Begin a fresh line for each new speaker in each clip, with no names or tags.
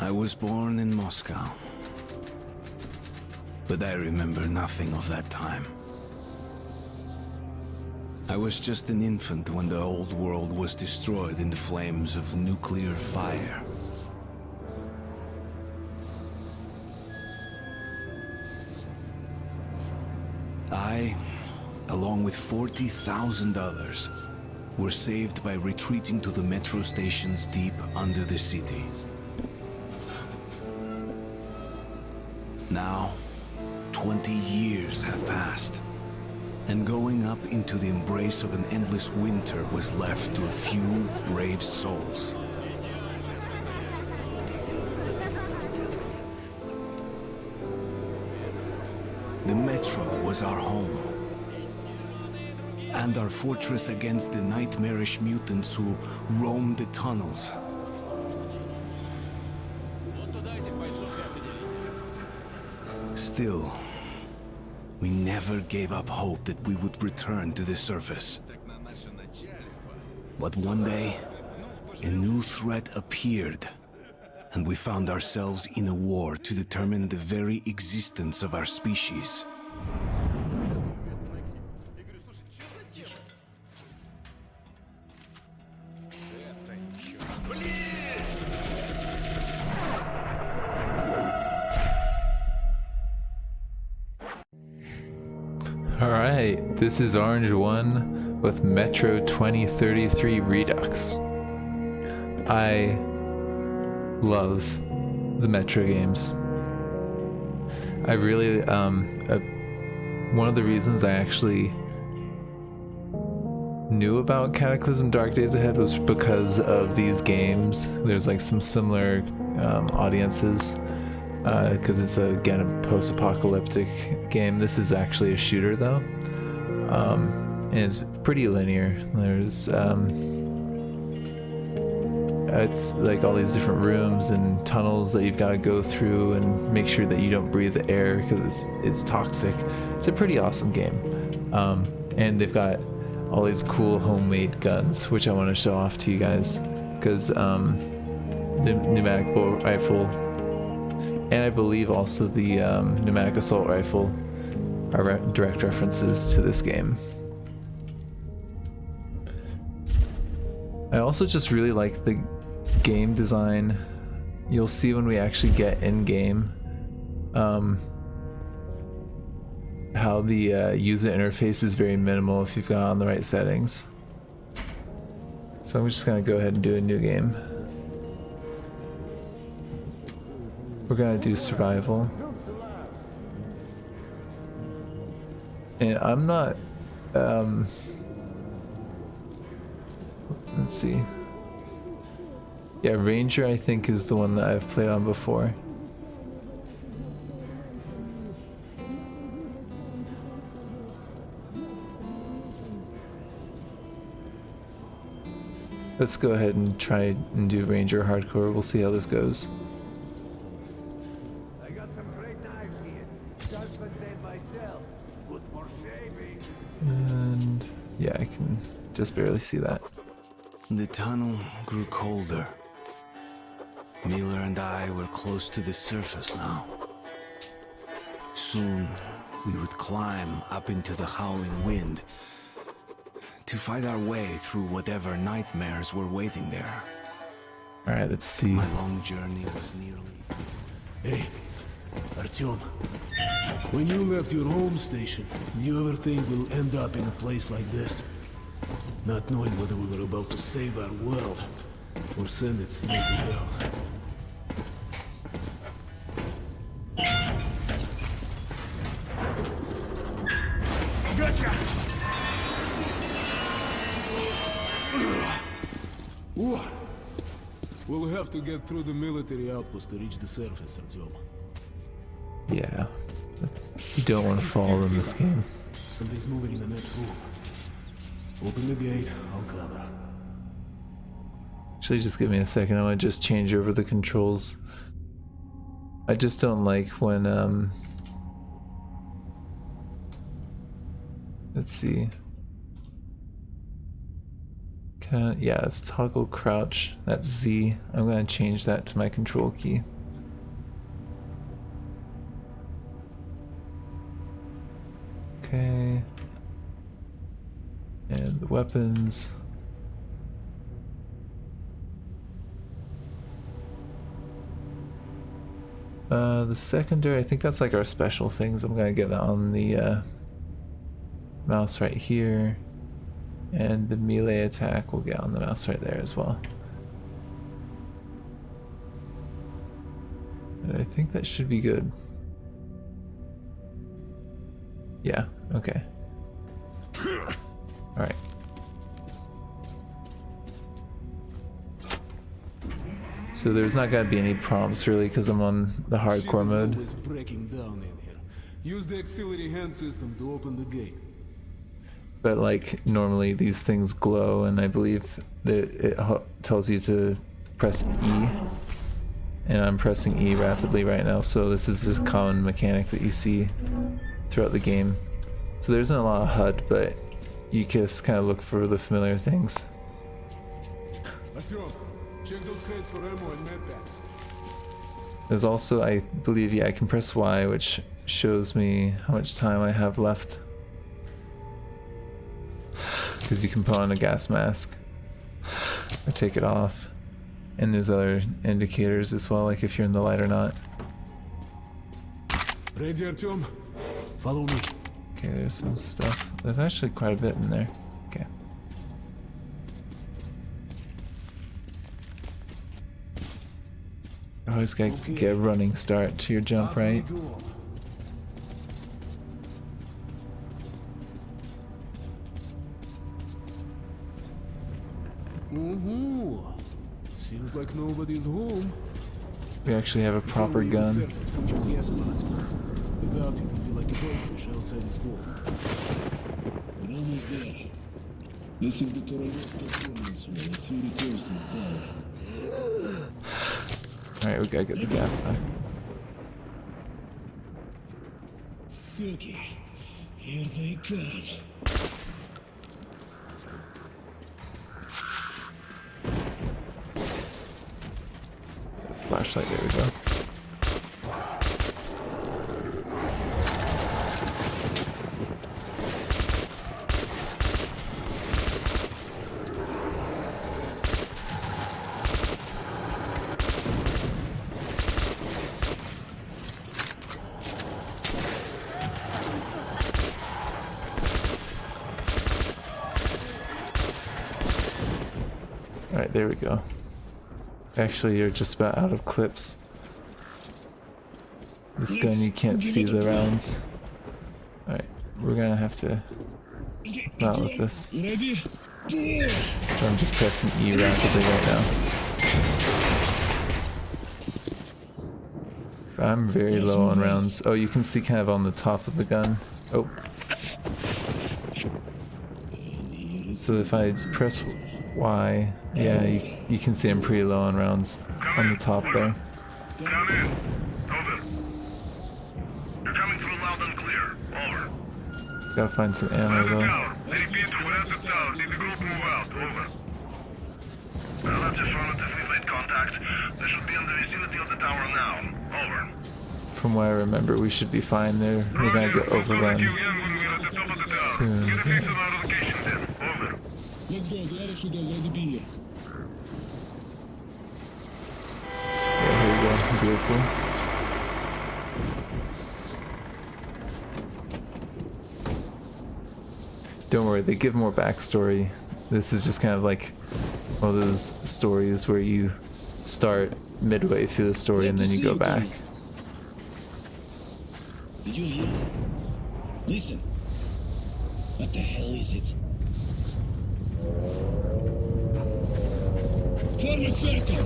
I was born in Moscow, but I remember nothing of that time. I was just an infant when the old world was destroyed in the flames of nuclear fire. I, along with 40,000 others, were saved by retreating to the metro stations deep under the city. Now, 20 years have passed, and going up into the embrace of an endless winter was left to a few brave souls. The metro was our home, and our fortress against the nightmarish mutants who roamed the tunnels. Still, we never gave up hope that we would return to the surface. But one day, a new threat appeared, and we found ourselves in a war to determine the very existence of our species.
Alright, this is Orange 1 with Metro 2033 Redux. I love the Metro games. I really, one of the reasons I actually knew about Cataclysm Dark Days Ahead was because of these games. There's like some similar audiences. Because it's again a post-apocalyptic game. This is actually a shooter though, and it's pretty linear. There's it's like all these different rooms and tunnels that you've got to go through and make sure that you don't breathe the air because it's toxic. It's a pretty awesome game, and they've got all these cool homemade guns which I want to show off to you guys because the pneumatic bolt rifle. And I believe also the pneumatic assault rifle are direct references to this game. I also just really like the game design. You'll see when we actually get in game how the user interface is very minimal if you've got on the right settings. So I'm just gonna go ahead and do a new game. We're gonna do survival. And I'm not, let's see. Yeah, Ranger I think is the one that I've played on before. Let's go ahead and try and do Ranger Hardcore. We'll see how this goes. And yeah, I can just barely see that.
The tunnel grew colder. Miller and I were close to the surface now. Soon, we would climb up into the howling wind to fight our way through whatever nightmares were waiting there.
Alright, let's see.
My long journey was nearly...
Hey, Artyom. When you left your home station, did you ever think we'll end up in a place like this? Not knowing whether we were about to save our world or send it straight to hell.
Gotcha!
We'll have to get through the military outpost to reach the surface, Artyom.
Yeah. You don't want to fall in this game.
Something's moving in the next room. Open the gate, I'll cover.
Actually, just give me a second. I want to just change over the controls. I just don't like when, let's see. Yeah, it's toggle crouch. That's Z. I'm going to change that to my control key. Okay. And the weapons. The secondary, I think that's like our special things. I'm gonna get that on the mouse right here. And the melee attack will get on the mouse right there as well. And I think that should be good. Yeah, okay. Alright. So there's not gonna be any prompts really because I'm on the hardcore mode.
Is breaking down in here. Use the auxiliary hand system to open the gate.
But like normally these things glow, and I believe that it tells you to press E. And I'm pressing E rapidly right now, so this is a common mechanic that you see throughout the game. So there isn't a lot of HUD, but you just kind of look for the familiar things.
Artyom, check those crates for ammo and medpacks.
There's also, I believe, yeah, I can press Y, which shows me how much time I have left. Because you can put on a gas mask or take it off. And there's other indicators as well, like if you're in the light or not.
Ready, Artyom? Follow me.
Okay, there's some stuff. There's actually quite a bit in there. Okay. You always gotta get a running start to your jump, right?
Mm-hmm. Seems like nobody's home.
We actually have a proper gun.
Without it, it'd be like a goldfish outside his bowl.
We're almost there. This is the correct performance. Let's see what it goes to the tower.
Alright, we gotta get the gas back.
Suki, here they come.
Flashlight, there we go. Alright, there we go. Actually, you're just about out of clips. This gun, you can't see the rounds. Alright, we're gonna have to come out with this.
Ready?
So I'm just pressing E rapidly right now. I'm very low on rounds. Oh, you can see kind of on the top of the gun. Oh. So if I press Y, yeah, you can see I'm pretty low on rounds on the top there.
Come in. Over. You're coming through loud and clear. Over.
Gotta find some ammo
We're at the
though.
tower. I repeat, we're at the tower. Did the group move out? Over. Well, that's affirmative. We've made contact. They should be in the vicinity of the tower now. Over.
From what I remember, we should be fine there. We're gonna
Roger.
get
We'll contact
overrun
you again when we're at the top of the tower.
soon.
Get a fix on our location then. Over.
Let's go. The area should already be here.
Yeah, here we go. Vehicle. Don't worry, they give more backstory. This is just kind of like one of those stories where you start midway through the story and then you go back.
Did you hear? Listen. What the hell is it? Form a circle!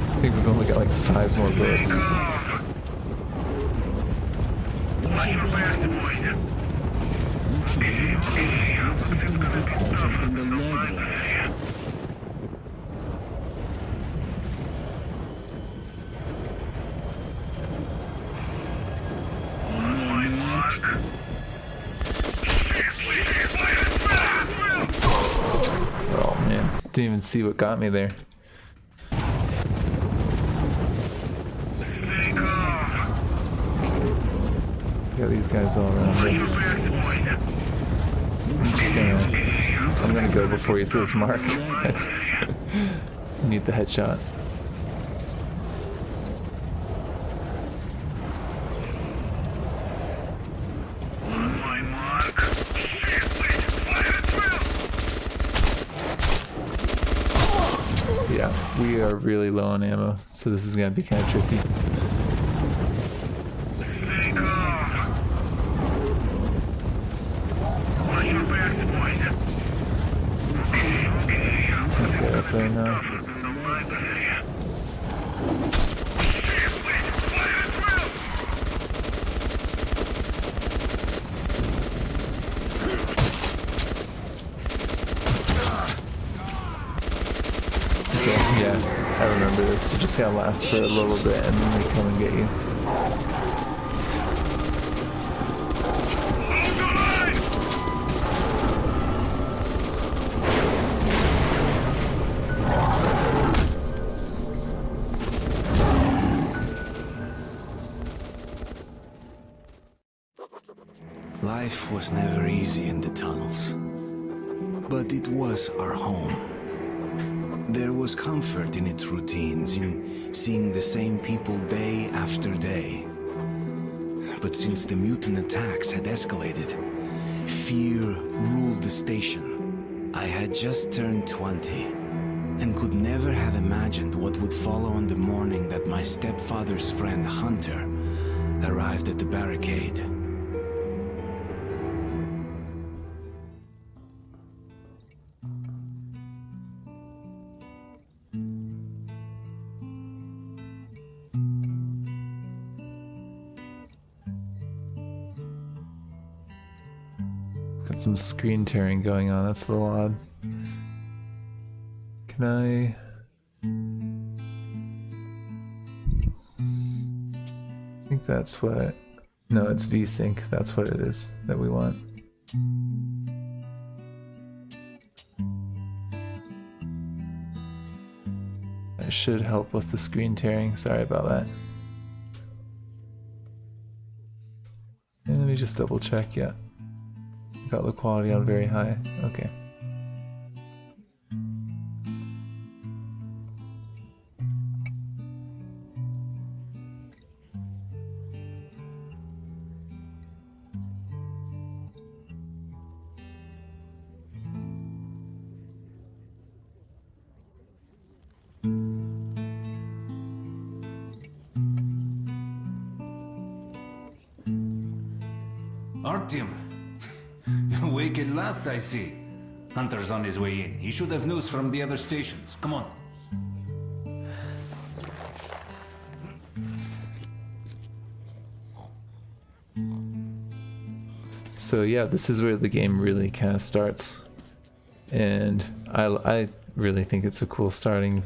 I think we've only got like 5 more bullets.
Watch your backs, boys. Okay. Looks it's gonna be tougher than the library. On my mark.
Oh man. Didn't even see what got me there.
Stay calm.
Got these guys all around
Watch your
us.
backs, boys.
I'm gonna go before he says Mark. Need the headshot.
On my mark. Shit, wait, fire at will.
Yeah, we are really low on ammo, so this is gonna be kind of tricky.
Stay calm. Watch your backs, boys. Okay. This is
Okay, up there now.
tougher than the library. Shit, wait, fire at will.
Okay, yeah, I remember this. You just gotta last for a little bit and then they come and get you.
Hold the line.
Life was never easy in the tunnels, but it was our home. There was comfort in its routines, in seeing the same people day after day. But since the mutant attacks had escalated, fear ruled the station. I had just turned 20 and could never have imagined what would follow on the morning that my stepfather's friend Hunter arrived at the barricade.
Got some screen tearing going on, that's a little odd. Can I... I think that's what... No, it's VSync, that's what it is that we want. That should help with the screen tearing, sorry about that. And let me just double check, yeah. Got the quality on very high. Okay.
Artyom, awake at last, I see. Hunter's on his way in. He should have news from the other stations. Come on.
So yeah, this is where the game really kind of starts, and I really think it's a cool starting.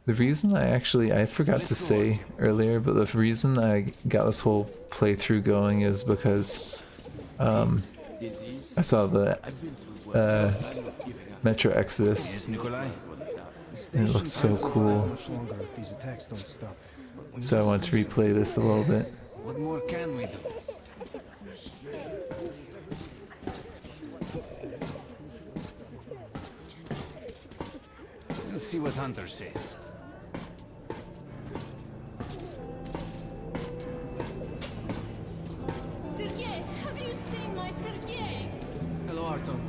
The reason I forgot to say earlier, but the reason I got this whole playthrough going is because I saw the Metro Exodus,
Yes, Nikolai?
and it looked so cool. So I want to replay this a little bit.
What more can we do? Let's see what Hunter says.
Sergei, have you seen my Sergei?
Hello, Artyom.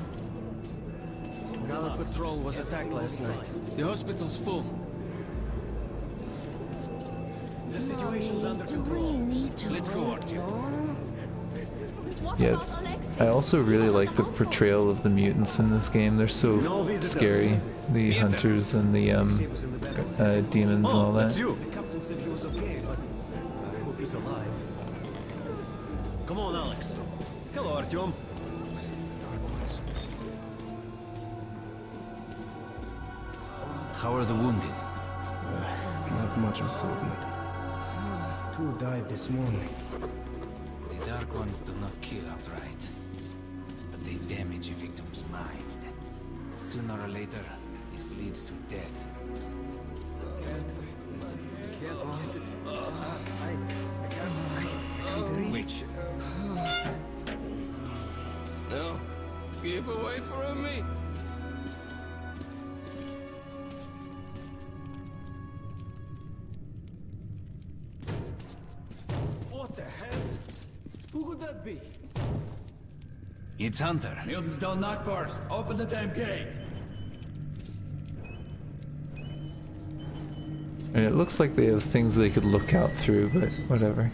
Another patrol was attacked last night. The hospital's full. The situation's under control.
Let's go, Artyom.
What
Yeah,
about Alexei?
I also really like the portrayal of the mutants in this game. They're so scary. The hunters and the demons and all that.
The captain said he was okay, but I hope he's alive. Come on, Alex. Hello, Artyom.
How are the wounded?
Not much improvement. 2 died this morning.
The Dark Ones do not kill outright, but they damage a victim's mind. Sooner or later, this leads to death. Wait.
No, keep away from me. What the hell? Who could that be?
It's Hunter.
Mutants don't knock first. Open the damn gate.
And it looks like they have things they could look out through, but whatever.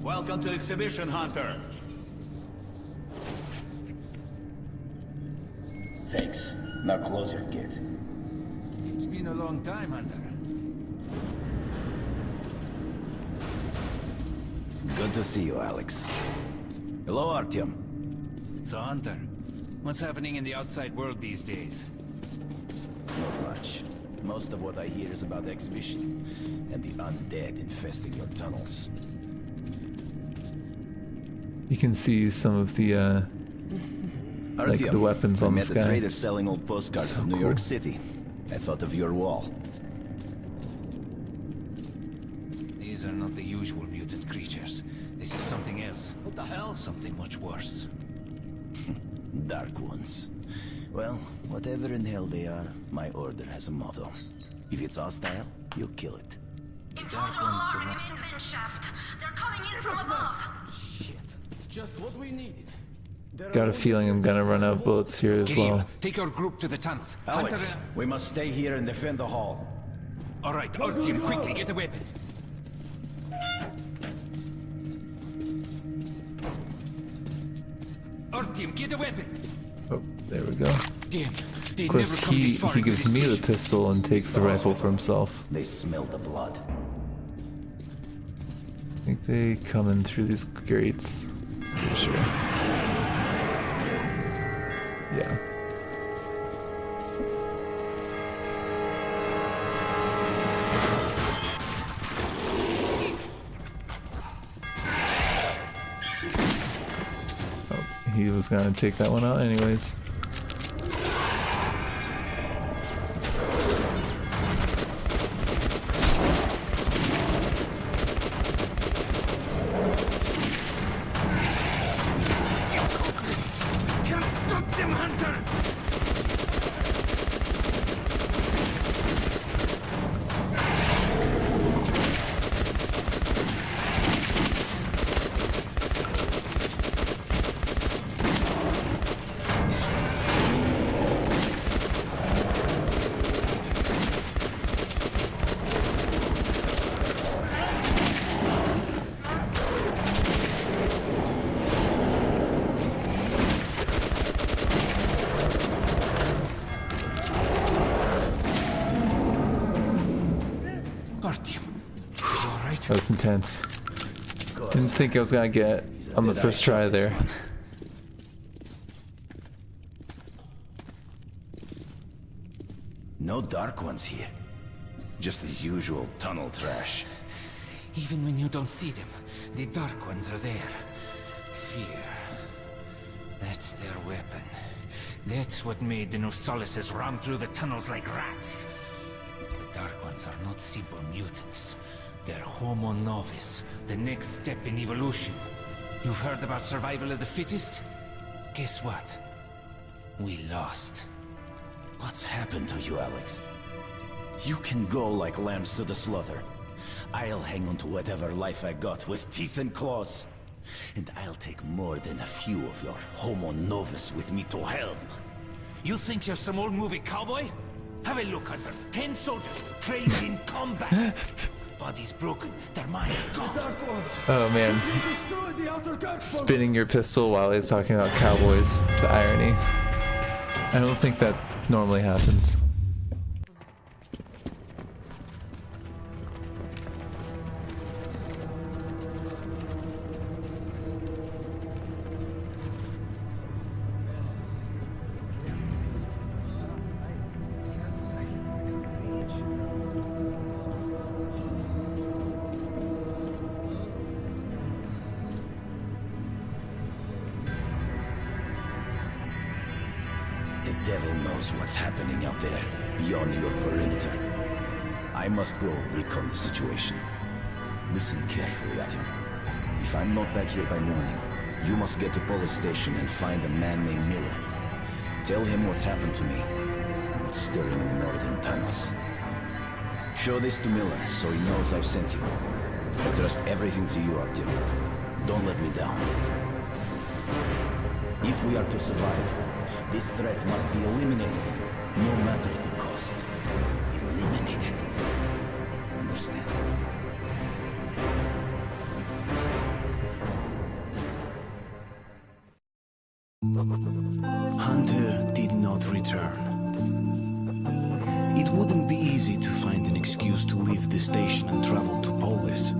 Welcome to Exhibition, Hunter.
Thanks. Now close your gate.
It's been a long time, Hunter.
Good to see you, Alex. Hello, Artyom.
So, Hunter, what's happening in the outside world these days?
Not much. Most of what I hear is about the exhibition and the undead infesting your tunnels.
You can see some of the like the weapons on the sky.
I met a trader selling old postcards
So
of New
cool.
York City. I thought of your wall.
These are not the usual mutant creatures. This is something else.
What the hell?
Something much worse.
Dark ones. Well, whatever in hell they are, my order has a motto. If it's hostile, you kill it.
Intruder alarm in the main vent shaft. They're coming in from above.
Shit. Just what we needed.
Got a feeling I'm gonna run out of bullets here as
Kirill,
well.
take your group to the tunnels.
Alex,
Hunter...
we must stay here and defend the hall.
All right, our team, quickly, get a weapon. Our team, get a weapon.
Oh, there we go.
Damn, they'd
Of course,
never come this far
he
into
gives
this
me the
station.
pistol and takes the rifle for himself.
They smell the blood.
I think they come in through these grates. Pretty sure. Yeah. Oh, he was gonna take that one out anyways.
Can't stop them, Hunter! Artyom, you all right?
That was intense. Didn't think I was gonna get on the first try there.
No dark ones here. Just the usual tunnel trash.
Even when you don't see them, the Dark Ones are there. Fear. That's their weapon. That's what made the Nosalises run through the tunnels like rats. The Dark Ones are not simple mutants. They're Homo Novus, the next step in evolution. You've heard about survival of the fittest? Guess what? We lost.
What's happened to you, Alex? You can go like lambs to the slaughter. I'll hang on to whatever life I got with teeth and claws. And I'll take more than a few of your Homo Novus with me to hell.
You think you're some old movie cowboy? Have a look, Hunter. 10 soldiers trained in combat. Bodies broken, their minds gone.
Oh man. Spinning your pistol while he's talking about cowboys. The irony. I don't think that normally happens.
devil knows what's happening out there, beyond your perimeter. I must go recon the situation. Listen carefully, Atim. If I'm not back here by morning, you must get to police station and find a man named Miller. Tell him what's happened to me, and what's stirring in the northern tunnels. Show this to Miller, so he knows I've sent you. I trust everything to you, Atim. Don't let me down. If we are to survive, this threat must be eliminated, no matter the cost. Eliminated. Understand?
Hunter did not return. It wouldn't be easy to find an excuse to leave the station and travel to Polis,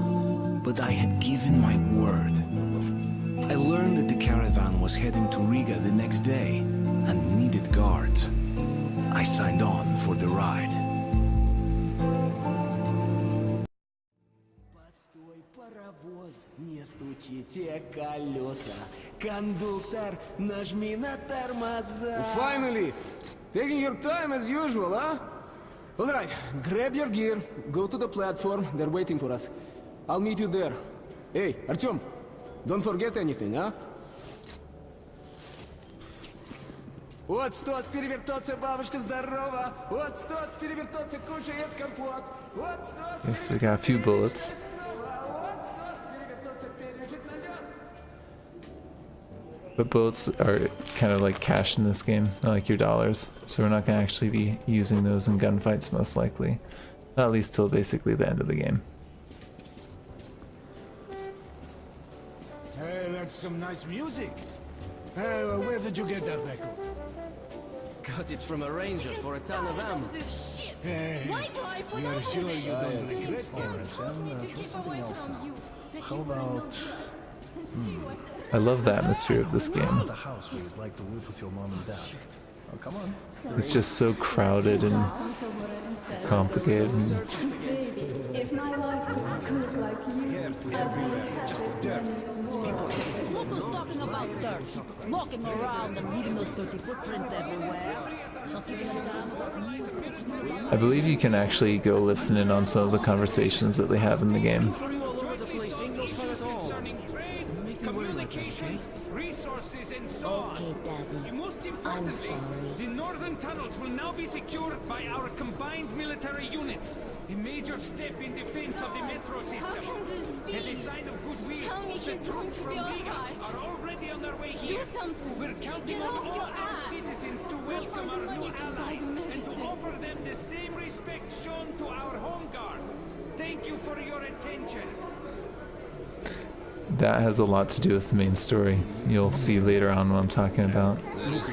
but I had given my word. I learned that the caravan was heading to Riga the next day and needed guards. I signed on for the ride.
Постой, паровоз, не стучите колеса. Кондуктор, нажми на тормоза. Finally! Taking your time as usual, huh? Alright, grab your gear, go to the platform, they're waiting for us. I'll meet you there. Hey, Artyom, don't forget anything, huh? Вот стоц перевертаться, бабушка здорова. Вот стоц перевертаться, кушает компот. Вот стоц.
Yes, we got a few bullets.
Вот стоц перевертаться, пережить налет.
But bullets are kind of like cash in this game, not like your dollars. So we're not going to actually be using those in gunfights most likely. At least till basically the end of the game.
Hey, that's some nice music. Where did you get that record?
Got it from a ranger for a ton of ammo.
This shit.
Hey,
Why do I put
you're
up
sure
with
you
it?
don't regret it?
Here's something else now.
How about
I love the atmosphere of this game.
the house where you'd like to live with your mom and dad? Oh, come on.
It's just so crowded and complicated. And
If my life would look like you, just dirt.
Look who's talking about dirt. Walking around and leaving those dirty footprints everywhere. Not even a damn about me.
I believe you can actually go listen in on some of the conversations that they have in the game.
Resources and so on.
Okay, Daddy.
Most
I'm
importantly,
sorry.
the northern tunnels will now be secured by our combined military units. A major step in defense of the metro system.
How can this be?
As a sign of goodwill,
Tell me
the
he's going
troops
to
from
be
Riga
alright.
are already on their way here.
Do something.
We're counting
Get
on
off
all
your
our
ass.
citizens to
Go
welcome
find the
our
money
new
to buy the
allies and to
medicine.
offer them the same respect shown to our home guard. Thank you for your attention.
That has a lot to do with the main story. You'll see later on what I'm talking about.
Good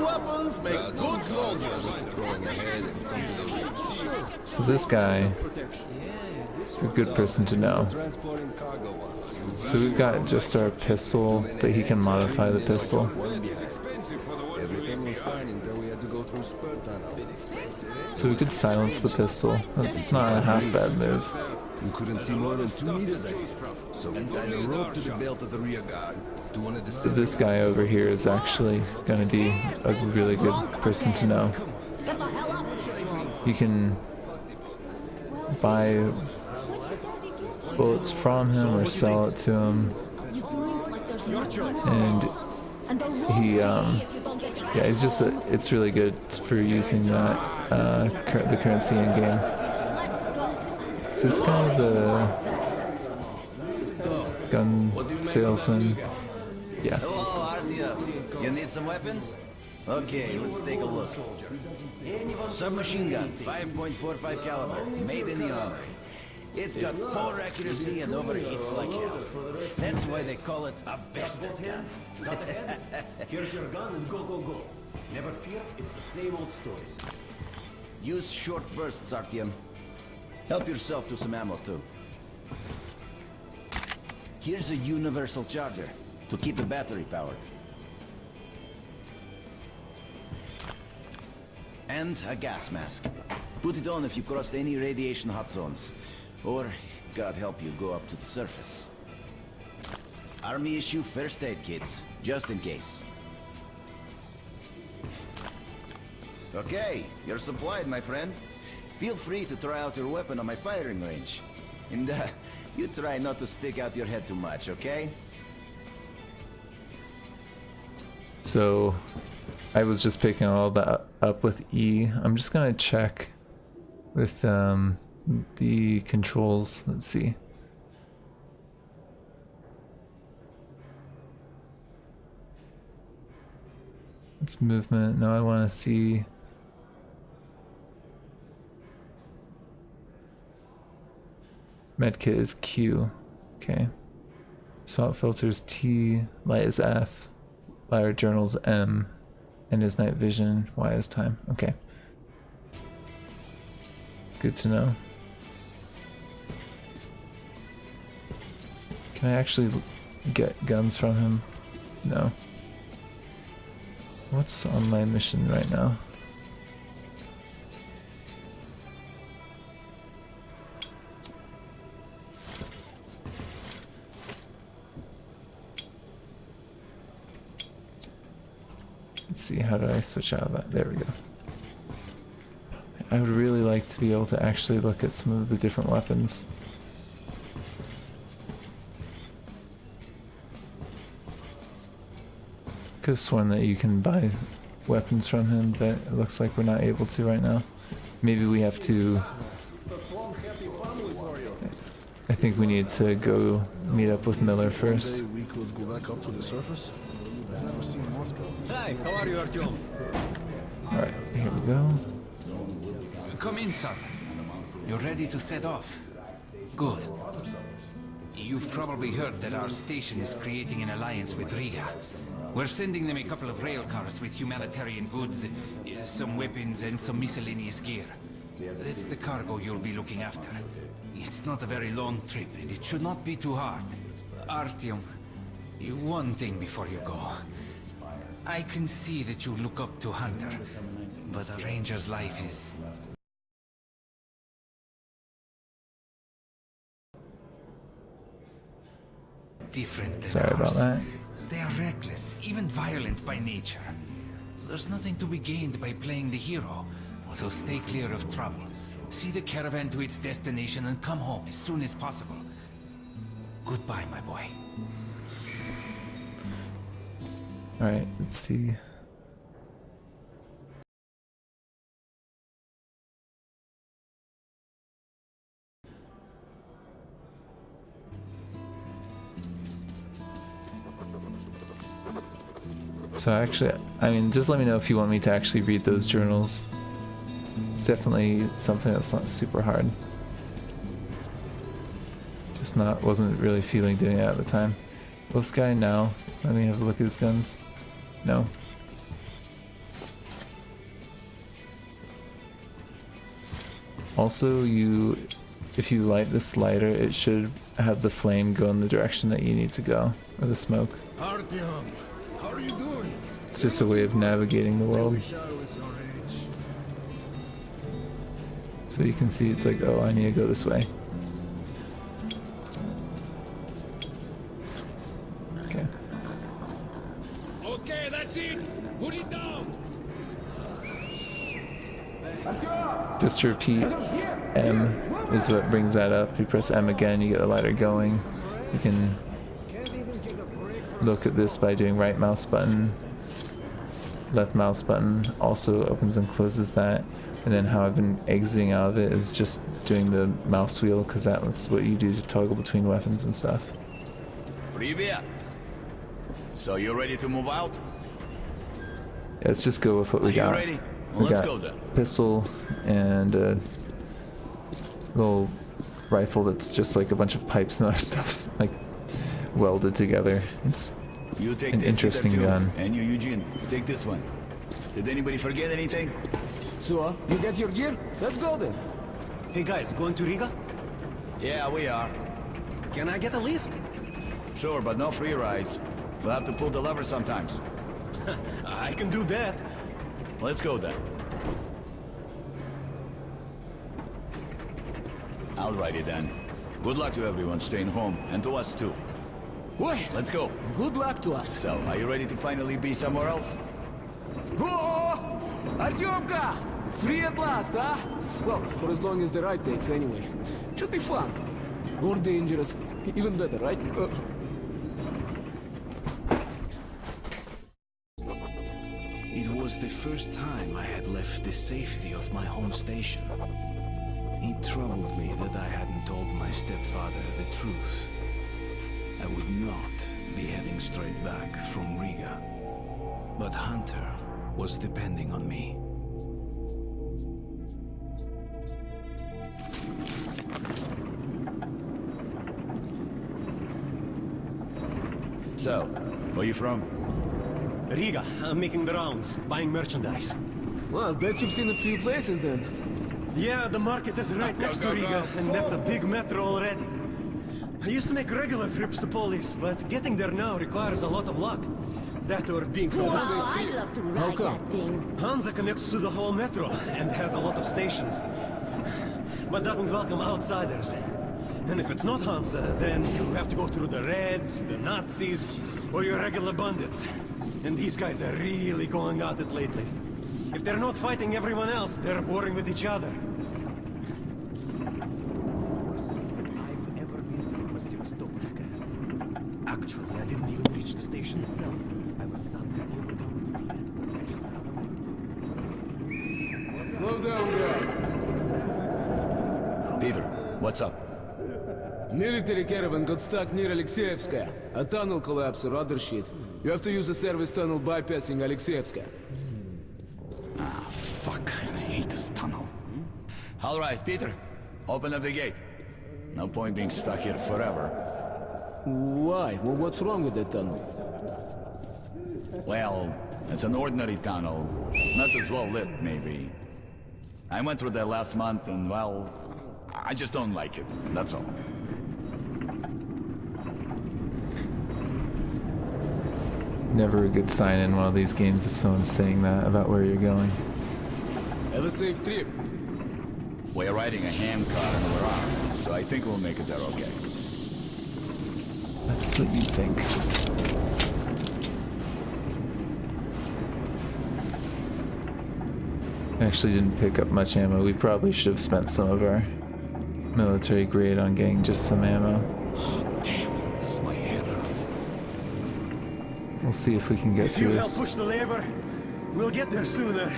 weapons make good soldiers.
So this guy is a good person to know. So we've got just our pistol, but he can modify the pistol.
Everything was fine until we had to go through spur tunnel.
So we could silence the pistol. That's not a half bad move.
You couldn't see more than 2 meters ahead, so we tied a rope to the belt of the rear guard to one of the.
So this guy over here is actually going to be a really good person to know.
Get the hell up with you.
You can buy bullets from him or sell it to him, and he yeah, he's just it's really good for using that the currency in game. Is this kind of a gun salesman? Yeah.
Hello, Artyom. You need some weapons? Okay, let's take a look. Submachine gun, 5.45 caliber, made in the army. It's got poor accuracy and overheats like hell. That's why they call it a bastard gun.
Here's your gun and go, go, go. Never fear, it's the same old story.
Use short bursts, Artyom. Help yourself to some ammo, too. Here's a universal charger to keep the battery powered. And a gas mask. Put it on if you crossed any radiation hot zones. Or, God help you, go up to the surface. Army issue first aid kits, just in case. Okay, you're supplied, my friend. Feel free to try out your weapon on my firing range. And you try not to stick out your head too much, okay?
So I was just picking all that up with E. I'm just gonna check with the controls. Let's see. It's movement. No, I want to see. Medkit is Q. Okay. Assault filters T. Light is F. Lighter journals M. And is night vision. Y is time. Okay. It's good to know. Can I actually get guns from him? No. What's on my mission right now? Let's see, how do I switch out of that? There we go. I would really like to be able to actually look at some of the different weapons. Could have sworn that you can buy weapons from him, but it looks like we're not able to right now. Maybe we have to... I think we need to go meet up with Miller first.
We could go back up to the surface. I've never seen Moscow.
Hi, how are you, Artyom?
Alright, here we go.
Come in, son. You're ready to set off. Good. You've probably heard that our station is creating an alliance with Riga. We're sending them a couple of rail cars with humanitarian goods, some weapons and some miscellaneous gear. That's the cargo you'll be looking after. It's not a very long trip, and it should not be too hard. Artyom, one thing before you go. I can see that you look up to Hunter, but a ranger's life is... different than
Sorry about
ours.
that.
They are reckless, even violent by nature. There's nothing to be gained by playing the hero, so stay clear of trouble. See the caravan to its destination and come home as soon as possible. Goodbye, my boy.
Alright, let's see. So actually, I mean, just let me know if you want me to actually read those journals. It's definitely something that's not super hard. Just wasn't really feeling doing it at the time. Well, this guy now, let me have a look at his guns. No. Also, if you light this lighter, it should have the flame go in the direction that you need to go, or the smoke.
Artyom, how are you doing?
It's just a way of navigating the world. So you can see it's like, oh, I need to go this way. Okay.
Okay, that's it. Put it down.
Just to repeat, M is what brings that up. You press M again, you get the lighter going. You can look at this by doing right mouse button. Left mouse button also opens and closes that. And then how I've been exiting out of it is just doing the mouse wheel, because that's what you do to toggle between weapons and stuff.
Привет. So you're ready to move out?
Yeah, let's just go with what we
Are you
got.
ready?
We
Well, let's
got
go then.
pistol and a little rifle that's just like a bunch of pipes and other stuff's like welded together. It's
You take
an
this
interesting
either,
gun.
And you, Eugene, take this one. Did anybody forget anything?
So, you get your gear? Let's go then.
Hey guys, going to Riga?
Yeah, we are.
Can I get a lift?
Sure, but no free rides. We'll have to pull the lever sometimes.
I can do that.
Let's go then. Alrighty then. Good luck to everyone staying home, and to us too.
Boy,
Let's go.
good luck to us.
So, are you ready to finally be somewhere else?
Oh! Artyomka! Free at last, huh? Well, for as long as the ride takes, anyway. Should be fun. Or dangerous. Even better, right?
It was the first time I had left the safety of my home station. It troubled me that I hadn't told my stepfather the truth. I would not be heading straight back from Riga. But Hunter was depending on me.
So, where you from?
Riga. I'm making the rounds, buying merchandise.
Well, I bet you've seen a few places then.
Yeah, the market is right next to Riga, and that's a big metro already. I used to make regular trips to Polis, but getting there now requires a lot of luck. That or being from the same
I'd
team.
love to ride that thing.
Hansa connects to the whole metro and has a lot of stations, but doesn't welcome outsiders. And if it's not Hansa, then you have to go through the Reds, the Nazis, or your regular bandits. And these guys are really going at it lately. If they're not fighting everyone else, they're warring with each other. Worst thing that I've ever been through was Sevastopolskaya. Actually, I didn't even reach the station itself. I was suddenly overcome with fear. I just ran away.
Slow down, guy.
Peter, what's up?
Military caravan got stuck near Alexeyevskaya. A tunnel collapse or other shit. You have to use a service tunnel bypassing Alexeyevskaya.
Ah, fuck. I hate this tunnel. All right, Peter. Open up the gate. No point being stuck here forever.
Why? Well, what's wrong with that tunnel?
Well, it's an ordinary tunnel. Not as well lit, maybe. I went through there last month and, well, I just don't like it. That's all.
Never a good sign in one of these games if someone's saying that about where you're going.
Have a safe trip.
We're riding a handcar and we're armed, so I think we'll make it there okay.
That's what you think. Actually didn't pick up much ammo. We probably should have spent some of our military grade on getting just some ammo.
Oh, damn. That's my head.
We'll see if we can get
If
through
you
this.
help push the lever, we'll get there sooner.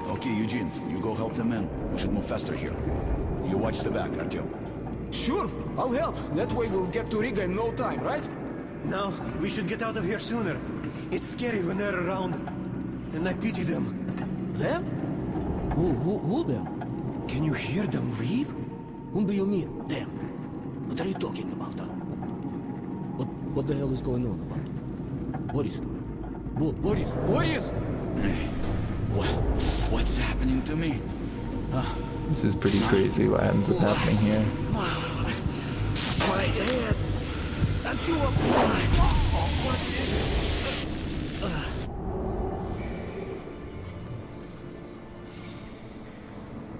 Okay, Eugene, you go help the men. We should move faster here. You watch the back, Artyom.
Sure, I'll help. That way we'll get to Riga in no time, right?
Now, we should get out of here sooner. It's scary when they're around. And I pity them.
Them? Who them?
Can you hear them weep?
Whom do you mean, them? What are you talking about, huh? What the hell is going on about? Boris? Boris!
What's happening to me?
This is pretty crazy what ends up happening here.
My head! Artyom! What is it?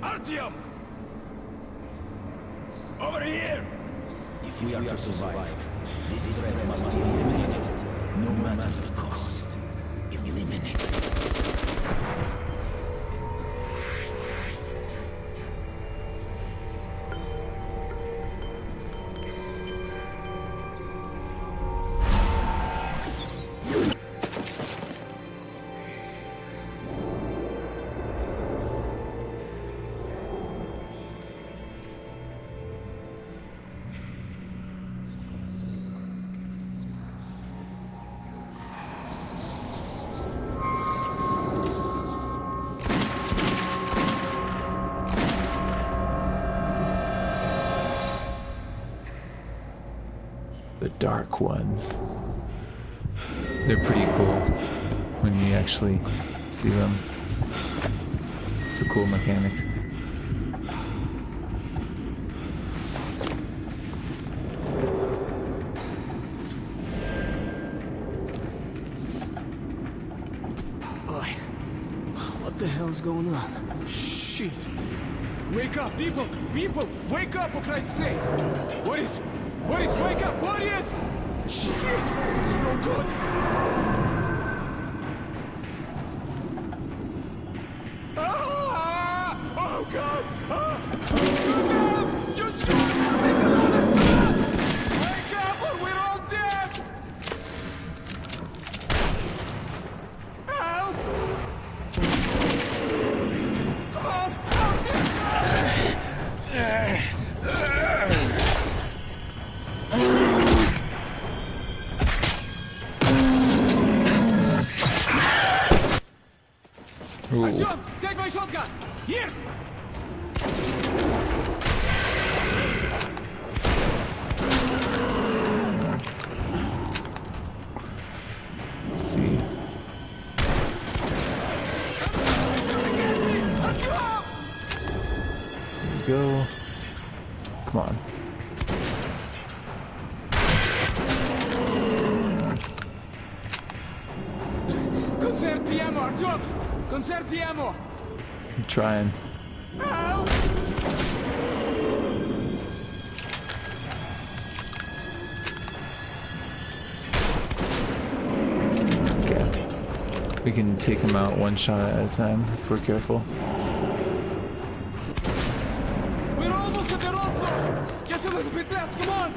Artyom! Over here!
If we are to survive, this threat must be eliminated, no matter the cost. Eliminate.
The dark ones. They're pretty cool when you actually see them. It's a cool mechanic.
Boy, what the hell's going on? Shit! Wake up, people! People! Wake up, for Christ's sake! Boris! Wake up! Boris! Shit! It's no good! Artyom, take my shotgun! Here!
Let's see. There we go. Come on.
Conserve the ammo, Artyom! Conserve the ammo!
I'm trying.
Help!
Okay. We can take him out one shot at a time if we're careful.
We're almost at the roadblock! Just a little bit left, come on!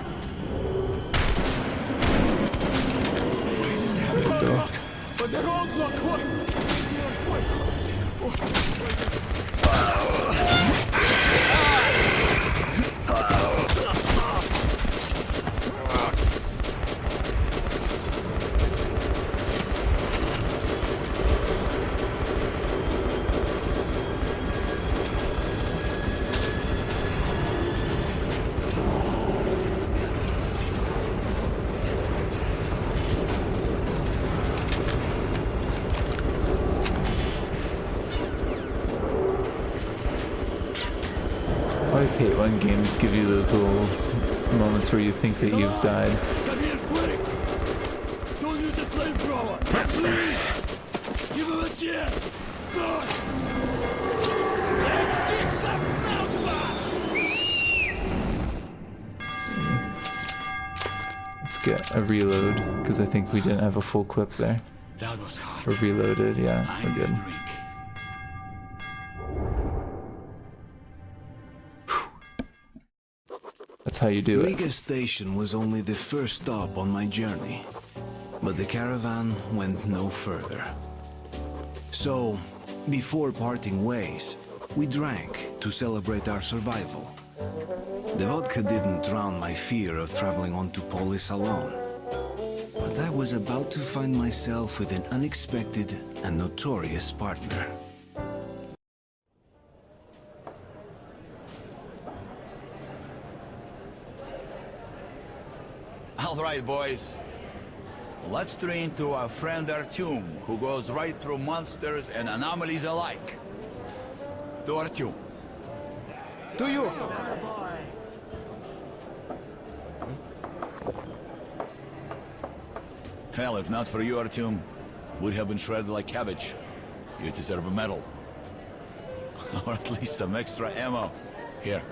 There we go.
But the roadblock,
I always hate when games give you those little moments where you think that you've died.
Come here, quick! Don't use a flamethrower! Please! Give him a chance! Good! Let's kick some snout
Let's see. Let's get a reload, because I think we didn't have a full clip there.
That was hot.
We're reloaded, yeah, we're good. That's how you do it.
Riga station was only the first stop on my journey, but the caravan went no further. So, before parting ways, we drank to celebrate our survival. The vodka didn't drown my fear of traveling on to Polis alone, but I was about to find myself with an unexpected and notorious partner.
All right, boys. Let's train to our friend Artyom, who goes right through monsters and anomalies alike. To Artyom.
To you!
Hell, if not for you, Artyom, we'd have been shredded like cabbage. You deserve a medal. Or at least some extra ammo. Here,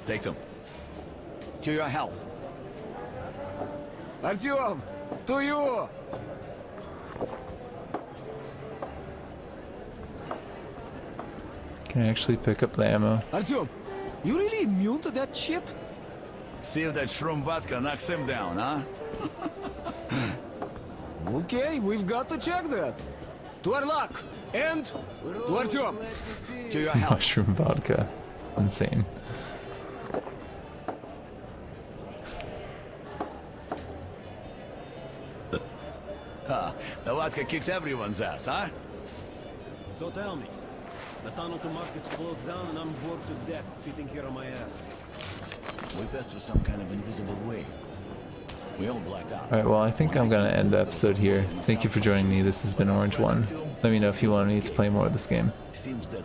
take them. To your health.
Artyom! To you!
Can I actually pick up the ammo?
Artyom, you really immune to that shit?
See if that shroom vodka knocks him down, huh?
Okay, we've got to check that. To our luck, and to Artyom.
To your health.
Mushroom vodka. Insane.
The vodka kicks everyone's ass, huh?
So tell me, the tunnel to market's closed down and I'm bored to death sitting here on my ass.
We passed through some kind of invisible way. We all blacked out.
Alright, well I think I'm gonna end the episode here. Thank you for joining me. This has been Orange One. Let me know if you want me to play more of this game.
Seems that